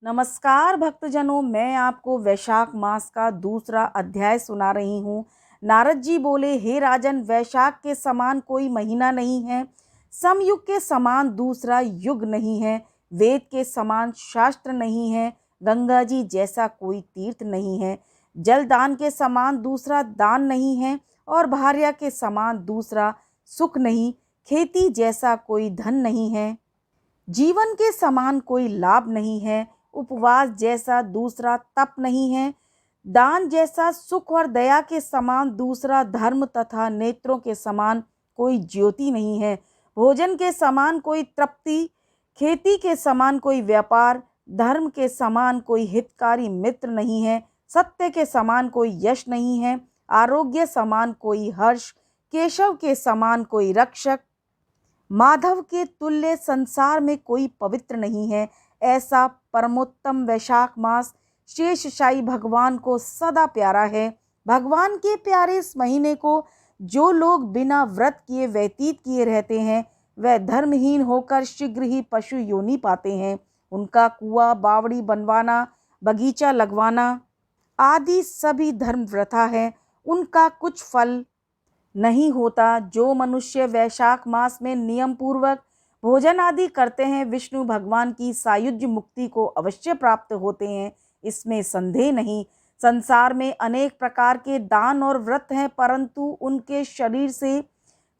नमस्कार भक्तजनों, मैं आपको वैशाख मास का दूसरा अध्याय सुना रही हूँ। नारद जी बोले, हे राजन, वैशाख के समान कोई महीना नहीं है, समयुग के समान दूसरा युग नहीं है, वेद के समान शास्त्र नहीं है, गंगा जी जैसा कोई तीर्थ नहीं है, जल दान के समान दूसरा दान नहीं है और भार्या के समान दूसरा सुख नहीं, खेती जैसा कोई धन नहीं है, जीवन के समान कोई लाभ नहीं है, उपवास जैसा दूसरा तप नहीं है, दान जैसा सुख और दया के समान दूसरा धर्म तथा नेत्रों के समान कोई ज्योति नहीं है, भोजन के समान कोई तृप्ति, खेती के समान कोई व्यापार, धर्म के समान कोई हितकारी मित्र नहीं है, सत्य के समान कोई यश नहीं है, आरोग्य समान कोई हर्ष, केशव के समान कोई रक्षक, माधव के तुल्य संसार में कोई पवित्र नहीं है। ऐसा परमोत्तम वैशाख मास शेषशायी भगवान को सदा प्यारा है। भगवान के प्यारे इस महीने को जो लोग बिना व्रत किए व्यतीत किए रहते हैं, वह धर्महीन होकर शीघ्र ही पशु योनि पाते हैं। उनका कुआं बावड़ी बनवाना, बगीचा लगवाना आदि सभी धर्म वृथा है, उनका कुछ फल नहीं होता। जो मनुष्य वैशाख मास में नियम पूर्वक भोजन आदि करते हैं, विष्णु भगवान की सायुज्य मुक्ति को अवश्य प्राप्त होते हैं, इसमें संदेह नहीं। संसार में अनेक प्रकार के दान और व्रत हैं, परंतु उनके शरीर से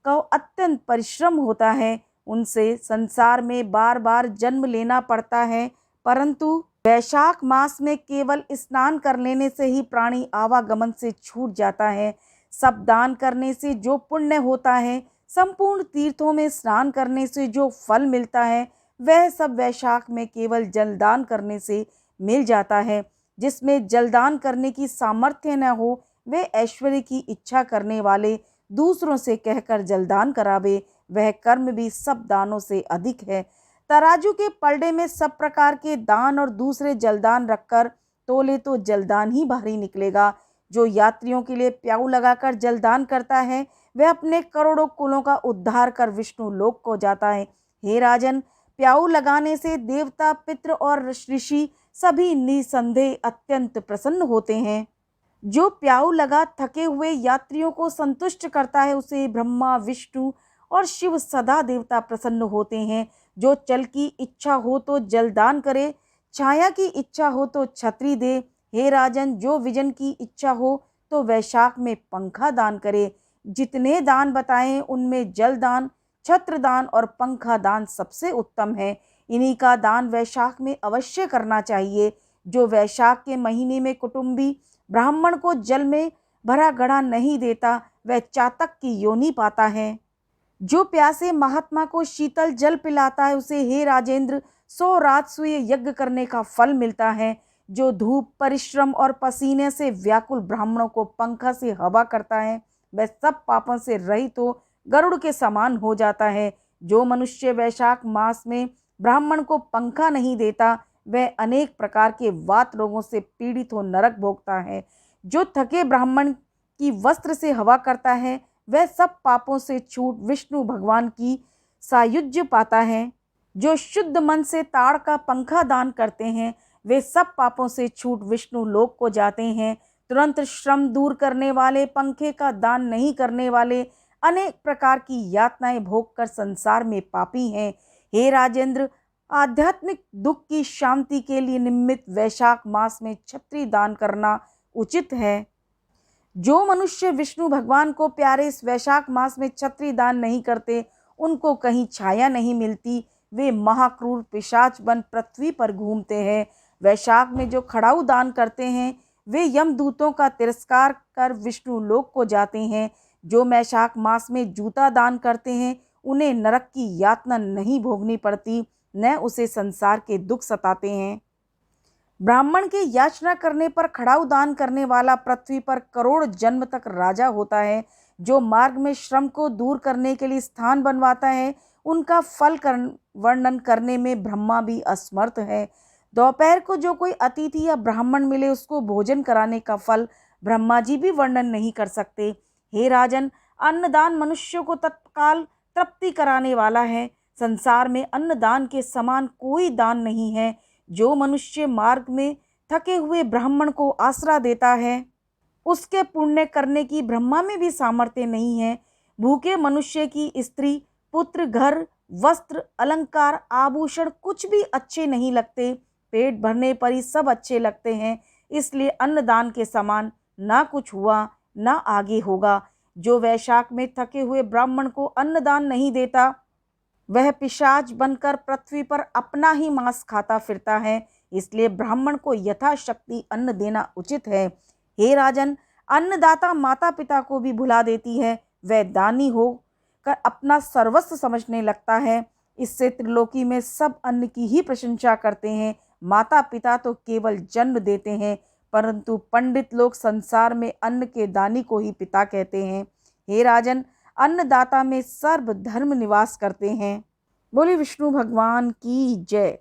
को अत्यंत परिश्रम होता है, उनसे संसार में बार बार जन्म लेना पड़ता है। परंतु वैशाख मास में केवल स्नान कर लेने से ही प्राणी आवागमन से छूट जाता है। सब दान करने से जो पुण्य होता है, संपूर्ण तीर्थों में स्नान करने से जो फल मिलता है, वह सब वैशाख में केवल जलदान करने से मिल जाता है। जिसमें जलदान करने की सामर्थ्य न हो, वे ऐश्वर्य की इच्छा करने वाले दूसरों से कहकर जलदान करावे, वह कर्म भी सब दानों से अधिक है। तराजू के पलड़े में सब प्रकार के दान और दूसरे जलदान रखकर तोले तो जलदान ही भारी निकलेगा। जो यात्रियों के लिए प्याऊ लगाकर जलदान करता है, वह अपने करोड़ों कुलों का उद्धार कर विष्णु लोक को जाता है। हे राजन, प्याऊ लगाने से देवता, पितृ और ऋषि सभी निसंदेह अत्यंत प्रसन्न होते हैं। जो प्याऊ लगा थके हुए यात्रियों को संतुष्ट करता है, उसे ब्रह्मा, विष्णु और शिव सदा देवता प्रसन्न होते हैं। जो जल की इच्छा हो तो जलदान करे, छाया की इच्छा हो तो छतरी दे। हे राजन, जो विजन की इच्छा हो तो वैशाख में पंखा दान करे। जितने दान बताएं उनमें जल दान, छत्र दान और पंखा दान सबसे उत्तम है। इन्हीं का दान वैशाख में अवश्य करना चाहिए। जो वैशाख के महीने में कुटुंबी ब्राह्मण को जल में भरा घड़ा नहीं देता, वह चातक की योनि पाता है। जो प्यासे महात्मा को शीतल जल पिलाता है, उसे हे राजेंद्र 100 राजसूय यज्ञ करने का फल मिलता है। जो धूप, परिश्रम और पसीने से व्याकुल ब्राह्मणों को पंखा से हवा करता है, वह सब पापों से रहित हो गरुड़ के समान हो जाता है। जो मनुष्य वैशाख मास में ब्राह्मण को पंखा नहीं देता, वह अनेक प्रकार के वात रोगों से पीड़ित हो नरक भोगता है। जो थके ब्राह्मण की वस्त्र से हवा करता है, वह सब पापों से छूट विष्णु भगवान की सायुज्य पाता है। जो शुद्ध मन से ताड़ का पंखा दान करते हैं, वे सब पापों से छूट विष्णु लोक को जाते हैं। तुरंत श्रम दूर करने वाले पंखे का दान नहीं करने वाले अनेक प्रकार की यातनाएं भोगकर संसार में पापी हैं। हे राजेंद्र, आध्यात्मिक दुख की शांति के लिए निमित्त वैशाख मास में छत्री दान करना उचित है। जो मनुष्य विष्णु भगवान को प्यारे इस वैशाख मास में छत्री दान नहीं करते, उनको कहीं छाया नहीं मिलती, वे महाक्रूर पिशाच बन पृथ्वी पर घूमते हैं। वैशाख में जो खड़ाऊ दान करते हैं, वे यमदूतों का तिरस्कार कर विष्णु लोक को जाते हैं। जो वैशाख मास में जूता दान करते हैं, उन्हें नरक की यातना नहीं भोगनी पड़ती, न उसे संसार के दुख सताते हैं। ब्राह्मण के याचना करने पर खड़ाऊ दान करने वाला पृथ्वी पर करोड़ जन्म तक राजा होता है। जो मार्ग में श्रम को दूर करने के लिए स्थान बनवाता है, उनका फल वर्णन करने में ब्रह्मा भी असमर्थ है। दोपहर को जो कोई अतिथि या ब्राह्मण मिले, उसको भोजन कराने का फल ब्रह्मा जी भी वर्णन नहीं कर सकते। हे राजन, अन्नदान मनुष्यों को तत्काल तृप्ति कराने वाला है। संसार में अन्नदान के समान कोई दान नहीं है। जो मनुष्य मार्ग में थके हुए ब्राह्मण को आसरा देता है, उसके पुण्य करने की ब्रह्मा में भी सामर्थ्य नहीं है। भूखे मनुष्य की स्त्री, पुत्र, घर, वस्त्र, अलंकार, आभूषण कुछ भी अच्छे नहीं लगते। पेट भरने पर ही सब अच्छे लगते हैं। इसलिए अन्नदान के समान ना कुछ हुआ ना आगे होगा। जो वैशाख में थके हुए ब्राह्मण को अन्नदान नहीं देता, वह पिशाच बनकर पृथ्वी पर अपना ही मांस खाता फिरता है। इसलिए ब्राह्मण को यथाशक्ति अन्न देना उचित है। हे राजन, अन्नदाता माता पिता को भी भुला देती है। वह दानी होकर अपना सर्वस्व समझने लगता है। इससे त्रिलोकी में सब अन्न की ही प्रशंसा करते हैं। माता पिता तो केवल जन्म देते हैं, परंतु पंडित लोग संसार में अन्न के दानी को ही पिता कहते हैं। हे राजन, अन्नदाता में सर्व धर्म निवास करते हैं। बोले विष्णु भगवान की जय।